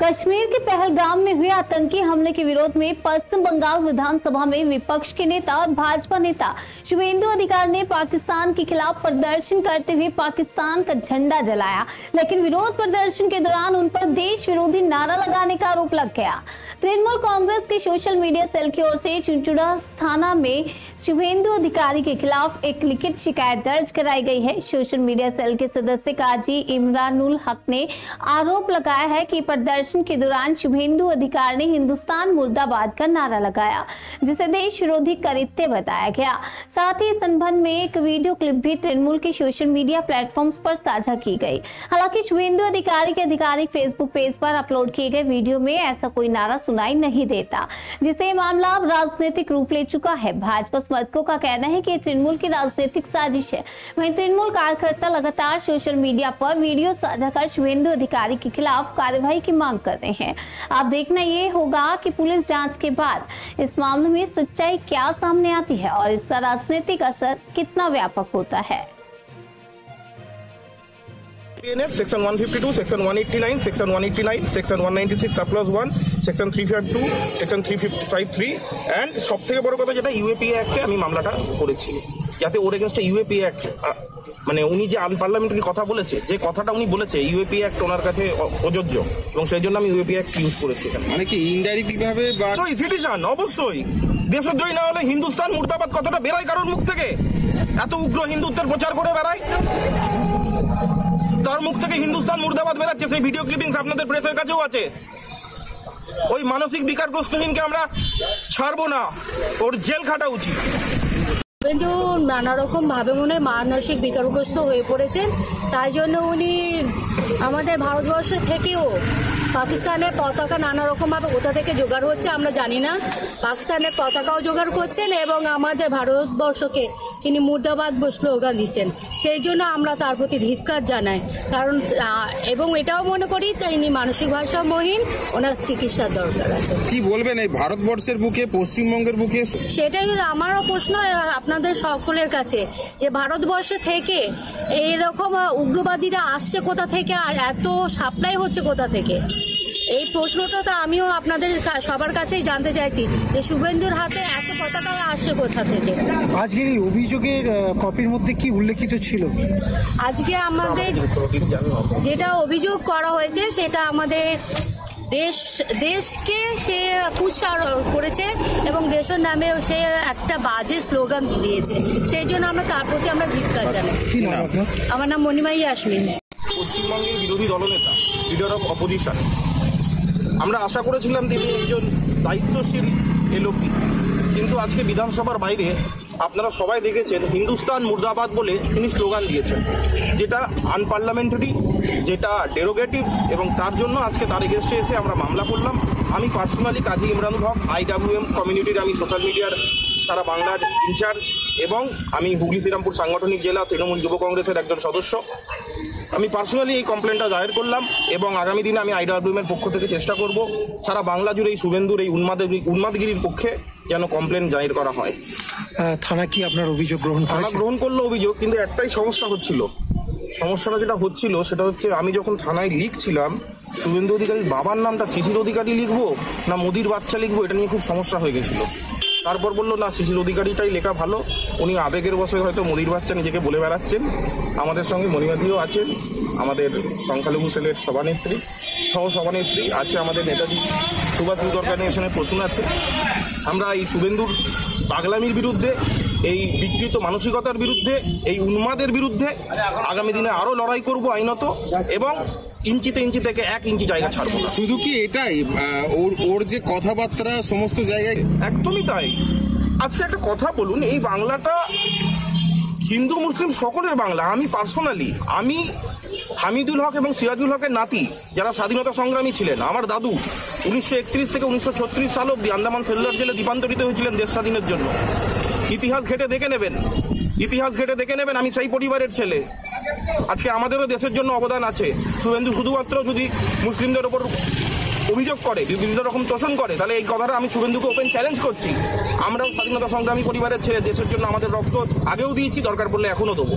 कश्मीर के पहलगाम में हुए आतंकी हमले के विरोध में पश्चिम बंगाल विधानसभा में विपक्ष के नेता और भाजपा नेता शुभेंदु अधिकारी ने पाकिस्तान के खिलाफ प्रदर्शन करते हुए पाकिस्तान का झंडा जलाया, लेकिन विरोध प्रदर्शन के दौरान उन पर देश विरोधी नारा लगाने का आरोप लग गया। तृणमूल कांग्रेस के सोशल मीडिया सेल की ओर से चुनचुड़ा थाना में शुभेंदु अधिकारी के खिलाफ एक लिखित शिकायत दर्ज कराई गई है। सोशल मीडिया सेल के सदस्य काजी इमरानुल हक ने आरोप लगाया है कि प्रदर्शन के दौरान शुभेंदु अधिकारी ने हिंदुस्तान मुर्दाबाद का नारा लगाया, जिसे देश विरोधी कृत्य बताया गया। साथ ही इस संबंध में एक वीडियो क्लिप भी तृणमूल के सोशल मीडिया प्लेटफॉर्म्स पर साझा की गई। हालांकि शुभेंदु अधिकारी के आधिकारिक फेसबुक पेज पर अपलोड किए गए वीडियो में ऐसा कोई नारा सुनाई नहीं देता, जिससे मामला अब राजनीतिक रूप ले चुका है। भाजपा समर्थकों का कहना है कि तृणमूल की राजनीतिक साजिश है। वहीं तृणमूल कार्यकर्ता लगातार सोशल मीडिया पर वीडियो साझा कर शुभेंदु अधिकारी के खिलाफ कार्रवाई की मांग कर रहे हैं। अब देखना ये होगा कि पुलिस जांच के बाद इस मामले में सच्चाई क्या सामने आती है और इसका राजनीतिक असर कितना व्यापक होता है। Section 152, section 189, section 189, section 196 +1, section 352, section 353 and সবথেকে বড় কথা যেটা ইউএপিএ অ্যাক্টে আমি মামলাটা করেছি, যাতে ওর এগেইনস্টে ইউএপিএ অ্যাক্ট মানে উনি যে আনপার্লামেন্টারি কথা বলেছে, যে কথাটা উনি বলেছে ইউএপিএ অ্যাক্ট ওনার কাছে প্রযোজ্য এবং সেই জন্য আমি ইউএপিএ অ্যাক্ট ইউজ করেছি। মানে কি ইনডাইরেক্টলি ভাবে বা সিটিজেন অবশ্যই দেশদ্রোহী না হলে হিন্দুস্তান মুর্দাবাদ কথাটা বেরায় কারোর মুখ থেকে? এত উগ্র হিন্দুত্বের প্রচার করে বেড়ায়, তার মুখ থেকে হিন্দুস্তান মুর্দাবাদ বেরাচ্ছে। সেই ভিডিও ক্লিপিংস আপনাদের প্রেসের কাছেও আছে। ওই মানসিক বিকারগ্রস্তহীনকে আমরা ছাড়বো না, ওর জেল খাটা উচিত। কিন্তু নানা রকম ভাবে মনে মানসিক বিকারগ্রস্ত হয়ে পড়েছেন, তাই জন্য উনি আমাদের ভারতবর্ষ থেকেও পাকিস্তানের পতাকা নানা রকমভাবে কোথা থেকে জোগাড় হচ্ছে আমরা জানি না, পাকিস্তানের পতাকাও জোগাড় করছেন এবং আমাদের ভারতবর্ষকে তিনি মুর্দাবাদ স্লোগান দিচ্ছেন। সেই জন্য আমরা তার প্রতি ধিক্কার জানাই, কারণ এবং এটাও মনে করি তিনি মানসিক ভারসাম্যহীন, ওনার চিকিৎসার দরকার আছে। কি বলবেন এই ভারতবর্ষের বুকে, পশ্চিমবঙ্গের বুকে? সেটাই আমারও প্রশ্ন আপনাদের সকলের কাছে, যে ভারতবর্ষ থেকে এইরকম উগ্রবাদীরা আসছে কোথা থেকে আর এত সাপ্লাই হচ্ছে কোথা থেকে? এই প্রশ্নটা তো আমিও আপনাদের সবার কাছেই জানতে চাইছি, যে শুভেন্দুর হাতে এত পতাকা আসছে কোথা থেকে? আজকের এই অভিযোগের কপির মধ্যে কি উল্লেখিত ছিল? আজকে আমাদের যেটা অভিযোগ করা হয়েছে সেটা আমাদের দেশকে সে কুৎসা করেছে এবং দেশের নামে সে একটা বাজে স্লোগান দিয়েছে, সেই জন্য আমরা তার প্রতি আমরা ধিক্কার জানাই। আমার নাম মণিমাই ইয়াসমিন। পশ্চিমবঙ্গের বিরোধী দলনেতা, লিডার অফ অপোজিশন, আমরা আশা করেছিলাম তিনি একজন দায়িত্বশীল এলওপি, কিন্তু আজকে বিধানসভার বাইরে আপনারা সবাই দেখেছেন হিন্দুস্তান মুর্দাবাদ বলে তিনি স্লোগান দিয়েছেন, যেটা আনপার্লামেন্টারি, যেটা ডেরোগেটিভ, এবং তার জন্য আজকে তার এগেস্টে এসে আমরা মামলা করলাম। আমি পার্সোনালি কাজী ইমরানুল হক, IWM কমিউনিটির আমি সোশ্যাল মিডিয়ার সারা বাংলার ইনচার্জ এবং আমি হুগলি শ্রীরামপুর সাংগঠনিক জেলা তৃণমূল যুব কংগ্রেসের একজন সদস্য। আমি পার্সোনালি এই কমপ্লেনটা দায়ের করলাম এবং আগামী দিনে আমি IWM এর পক্ষ থেকে চেষ্টা করব সারা বাংলা জুড়ে এই শুভেন্দুর এই উন্মাদগিরির পক্ষে যেন কমপ্লেন দায়ের করা হয়। থানা কি আপনার অভিযোগ গ্রহণ করলো অভিযোগ, কিন্তু একটাই সমস্যা হচ্ছিল। সমস্যাটা যেটা হচ্ছিল সেটা হচ্ছে আমি যখন থানায় লিখছিলাম শুভেন্দু অধিকারীর বাবার নামটা শিশির অধিকারী লিখবো না মোদির বাচ্চা লিখবো, এটা নিয়ে খুব সমস্যা হয়ে গেছিল। তারপর বললো না, শিশির অধিকারীটাই লেখা ভালো, উনি আবেগের বশে হয়তো মোদির বাচ্চা নিজেকে বলে বেড়াচ্ছেন। আমাদের সঙ্গে মণিমাদিও আছেন, আমাদের সংখ্যালঘু সেলের সভানেত্রী, সভানেত্রী আছে, আমাদের নেতাজি সুভাষ যুব অর্গানাইজেশনের প্রসূন আছে। আমরা এই শুভেন্দুর পাগলামির বিরুদ্ধে, এই বিকৃত মানসিকতার বিরুদ্ধে, এই উন্মাদের বিরুদ্ধে আগামী দিনে আরও লড়াই করব আইনত, এবং ইঞ্চিতে ইঞ্চি থেকে 1 ইঞ্চি জায়গা ছাড়বো। শুধু কি এটাই, ওর যে কথাবার্তা সমস্ত জায়গায়? একদমই তাই। আজকে একটা কথা বলুন, এই বাংলাটা হিন্দু মুসলিম সকলের বাংলা। আমি পার্সোনালি আমি হামিদুল হক এবং সিরাজুল হকের নাতি, যারা স্বাধীনতা সংগ্রামী ছিলেন। আমার দাদু 1931 থেকে 1936 সাল অব্দি আন্দামান সেলুলার জেলে দ্বীপান্তরিত হয়েছিলেন দেশ স্বাধীনের জন্য। ইতিহাস ঘেটে দেখে নেবেন, আমি সেই পরিবারের ছেলে। আজকে আমাদেরও দেশের জন্য অবদান আছে। শুভেন্দু শুধুমাত্র যদি মুসলিমদের ওপর অভিযোগ করে, বিভিন্ন রকম তোষণ করে, তাহলে এই কথাটা আমি শুভেন্দুকে ওপেন চ্যালেঞ্জ করছি। আমরাও স্বাধীনতা সংগ্রামী পরিবারের ছেলে, দেশের জন্য আমাদের রক্ত আগেও দিয়েছি, দরকার পড়লে এখনও দেবো।